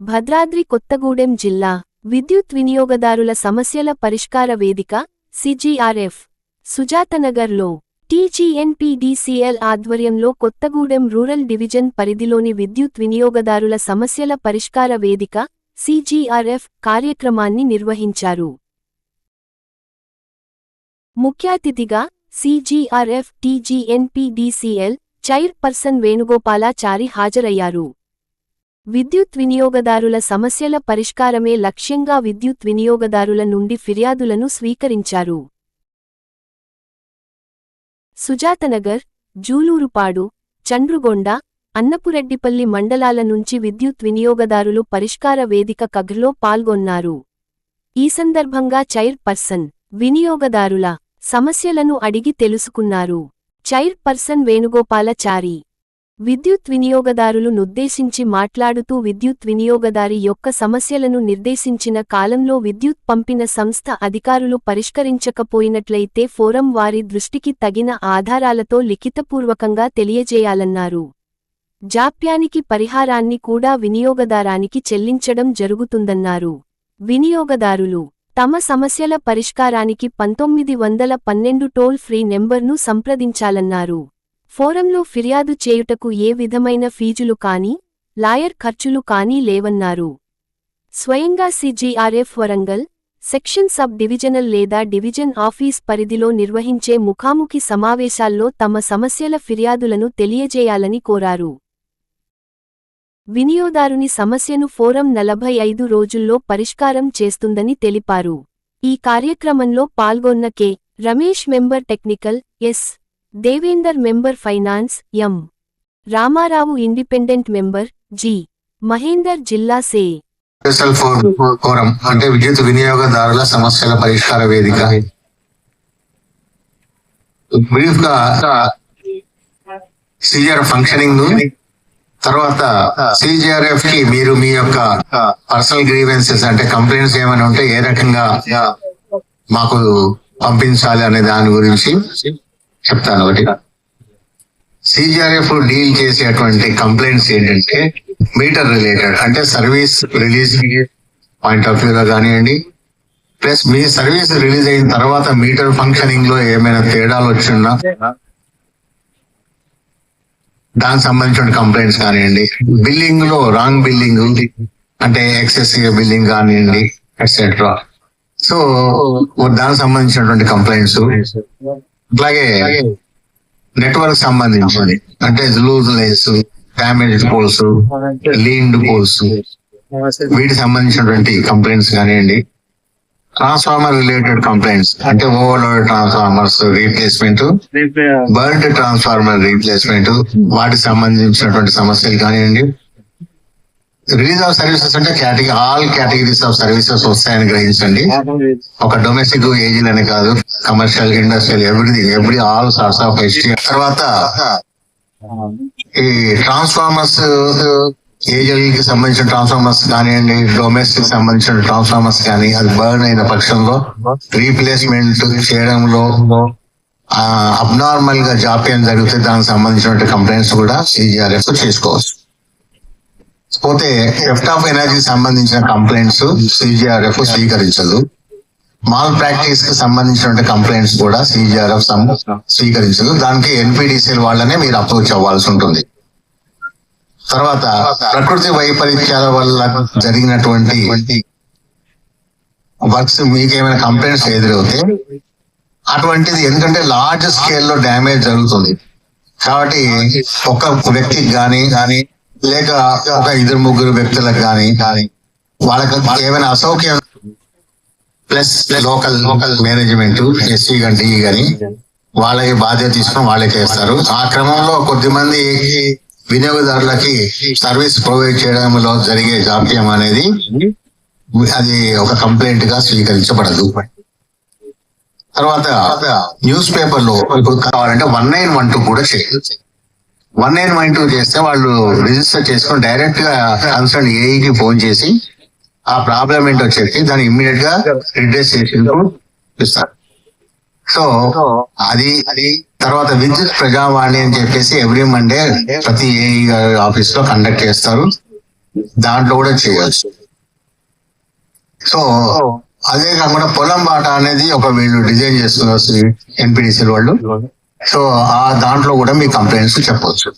భద్రాద్రి కొత్తగూడెం జిల్లా విద్యుత్ వినియోగదారుల సమస్యల పరిష్కార వేదిక సిజిఆర్ఎఫ్ సుజాతనగర్లో టీజీఎన్పీడీసీఎల్ ఆధ్వర్యంలో కొత్తగూడెం రూరల్ డివిజన్ పరిధిలోని విద్యుత్ వినియోగదారుల సమస్యల పరిష్కార వేదిక సిజిఆర్ఎఫ్ కార్యక్రమాన్ని నిర్వహించారు. ముఖ్య అతిథిగా సిజిఆర్ఎఫ్ టీజీఎన్పీడీసీఎల్ చైర్పర్సన్ వేణుగోపాలాచారి హాజరయ్యారు. విద్యుత్ వినియోగదారుల సమస్యల పరిష్కారమే లక్ష్యంగా విద్యుత్ వినియోగదారుల నుండి ఫిర్యాదులను స్వీకరించారు. సుజాతనగర్, జూలూరుపాడు, చండ్రుగొండ, అన్నపురెడ్డిపల్లి మండలాల నుంచి విద్యుత్ వినియోగదారులు పరిష్కార వేదిక కగ్లో పాల్గొన్నారు. ఈ సందర్భంగా చైర్పర్సన్ వినియోగదారుల సమస్యలను అడిగి తెలుసుకున్నారు. చైర్పర్సన్ వేణుగోపాలాచారి విద్యుత్ వినియోగదారులు నుద్దేశించి మాట్లాడుతూ విద్యుత్ వినియోగదారి యొక్క సమస్యలను నిర్దేశించిన కాలంలో విద్యుత్ పంపిన సంస్థ అధికారులు పరిష్కరించకపోయినట్లయితే ఫోరం వారి దృష్టికి తగిన ఆధారాలతో లిఖితపూర్వకంగా తెలియజేయాలన్నారు. జాప్యానికి పరిహారాన్ని కూడా వినియోగదారానికి చెల్లించడం జరుగుతుందన్నారు. వినియోగదారులు తమ సమస్యల పరిష్కారానికి 1912 టోల్ ఫ్రీ నెంబర్ను సంప్రదించాలన్నారు. ఫోరంలో ఫిర్యాదు చేయుటకు ఏ విధమైన ఫీజులు కానీ, లాయర్ ఖర్చులు కానీ లేవన్నారు. స్వయంగా CGRF Warangal section sub divisional లేదా డివిజన్ ఆఫీస్ పరిధిలో నిర్వహించే ముఖాముఖి సమావేశాల్లో తమ సమస్యల ఫిర్యాదులను తెలియజేయాలని కోరారు. వినియోగదారుని సమస్యను ఫోరం 45 రోజుల్లో పరిష్కారం చేస్తుందని తెలిపారు. ఈ కార్యక్రమంలో పాల్గొన్న K. Ramesh member technical, S. Devender member finance, M. Ramarao independent member, G. Mahender జిల్లా సే. ఫోరం అంటే విద్యుత్ వినియోగదారుల సమస్యల పరిష్కార వేదిక. బ్రీఫ్ గా సిజిఆర్ ఫంక్షనింగ్, తర్వాత సిజిఆర్ఎఫ్ కి మీరు మీ యొక్క పర్సనల్ గ్రీవెన్సెస్ అంటే కంప్లైంట్స్ ఏమైనా ఉంటే ఏ రకంగా మాకు పంపించాలి అనే దాని గురించి చెప్తాను. ఒకటి, సిజిఆర్ఎఫ్ డీల్ చేసేటువంటి కంప్లైంట్స్ ఏంటంటే మీటర్ రిలేటెడ్, అంటే సర్వీస్ రిలీజ్ పాయింట్ ఆఫ్ వ్యూలో కానివ్వండి, ప్లస్ మీ సర్వీస్ రిలీజ్ అయిన తర్వాత మీటర్ ఫంక్షనింగ్ లో ఏమైనా తేడాలు వచ్చినా దానికి సంబంధించిన కంప్లైంట్స్ కానివ్వండి, బిల్లింగ్ లో రాంగ్ బిల్లింగ్ అంటే ఎక్సెసివ్ బిల్లింగ్ కానివ్వండి ఎట్సెట్రా, సో దానికి సంబంధించినటువంటి కంప్లైంట్స్. అట్లాగే నెట్వర్క్ సంబంధించింది అంటే loose lines, damaged poles, leaned poles, వీటికి సంబంధించినటువంటి కంప్లైంట్స్ కానివ్వండి. ట్రాన్స్ఫార్మర్ రిలేటెడ్ కంప్లైంట్స్ అంటే overload transformers replacement, burnt transformer replacement, వాటికి సంబంధించినటువంటి సమస్యలు కానివ్వండి. రిలీజ్ ఆఫ్ సర్వీసెస్ అంటే ఆల్ కేటగిరీస్ ఆఫ్ సర్వీసెస్ వస్తాయని గ్రహించండి. ఒక డొమెస్టిక్ ఏజెంట్ అని కాదు, commercial, industrial, every all sorts of HT. తర్వాత ఈ ట్రాన్స్ఫార్మర్స్ ఏజెంట్ కి సంబంధించిన ట్రాన్స్ఫార్మర్స్ కానివ్వండి, డొమెస్టిక్ సంబంధించిన ట్రాన్స్ఫార్మర్స్ కానీ అది బర్న్ అయిన పక్షంలో రీప్లేస్మెంట్ చేయడంలో అబ్నార్మల్ గా జాప్యం జరిగితే దానికి సంబంధించిన కంప్లైంట్స్ కూడా సిజిఆర్ఎఫ్ చేసుకోవచ్చు. పోతే థెఫ్ట్ ఆఫ్ ఎనర్జీ సంబంధించిన కంప్లైంట్స్ సిజిఆర్ఎఫ్ స్వీకరించదు. మాల్ ప్రాక్టీస్ కి సంబంధించిన కంప్లైంట్స్ కూడా సిజిఆర్ఎఫ్ స్వీకరించదు. దానికి ఎన్పిడిసిఎల్ వాళ్ళనే మీరు అప్రోచ్ అవ్వాల్సి ఉంటుంది. తర్వాత ప్రకృతి వైపరీత్యాల వల్ల జరిగినటువంటి వర్క్స్ మీకు ఏమైనా కంప్లైంట్స్ ఎదురవుతే అటువంటిది, ఎందుకంటే లార్జ్ స్కేల్లో డ్యామేజ్ జరుగుతుంది కాబట్టి ఒక వ్యక్తికి కానీ లేక ఒక 2-3 వ్యక్తులకు కానీ వాళ్ళకి ఏమైనా అసౌక్యం ప్లస్ లోకల్ మేనేజ్మెంట్ ఎస్సీ కానీ కానీ వాళ్ళకి బాధ్యత తీసుకుని వాళ్ళకి వేస్తారు. ఆ క్రమంలో కొద్దిమంది వినియోగదారులకి సర్వీస్ ప్రొవైడ్ చేయడంలో జరిగే జాప్యం అనేది అది ఒక కంప్లైంట్ గా స్వీకరించబడదు. తర్వాత న్యూస్ పేపర్ లో కావాలంటే 1912 కూడా చేయొచ్చు. 1912 చేస్తే వాళ్ళు రిజిస్టర్ చేసుకుని డైరెక్ట్ గా కన్సర్న్ ఏఈకి ఫోన్ చేసి ఆ ప్రాబ్లం ఏంటో చెప్పి దాన్ని ఇమ్మీడియట్ గా రిడ్రెస్ చేసి ఇస్తారు. సో అది తర్వాత విద్యుత్ ప్రజావాణి అని చెప్పేసి ఎవ్రీ మండే ప్రతి ఏఈ ఆఫీస్ లో కండక్ట్ చేస్తారు. దాంట్లో కూడా చేయొచ్చు. సో అదే కాకుండా పొలం బాట అనేది ఒక వీళ్ళు డిజైన్ చేస్తున్నారు ఎన్పిడిసి వాళ్ళు. సో ఆ దాంట్లో కూడా మీ కంప్లైంట్స్ చెప్పొచ్చు.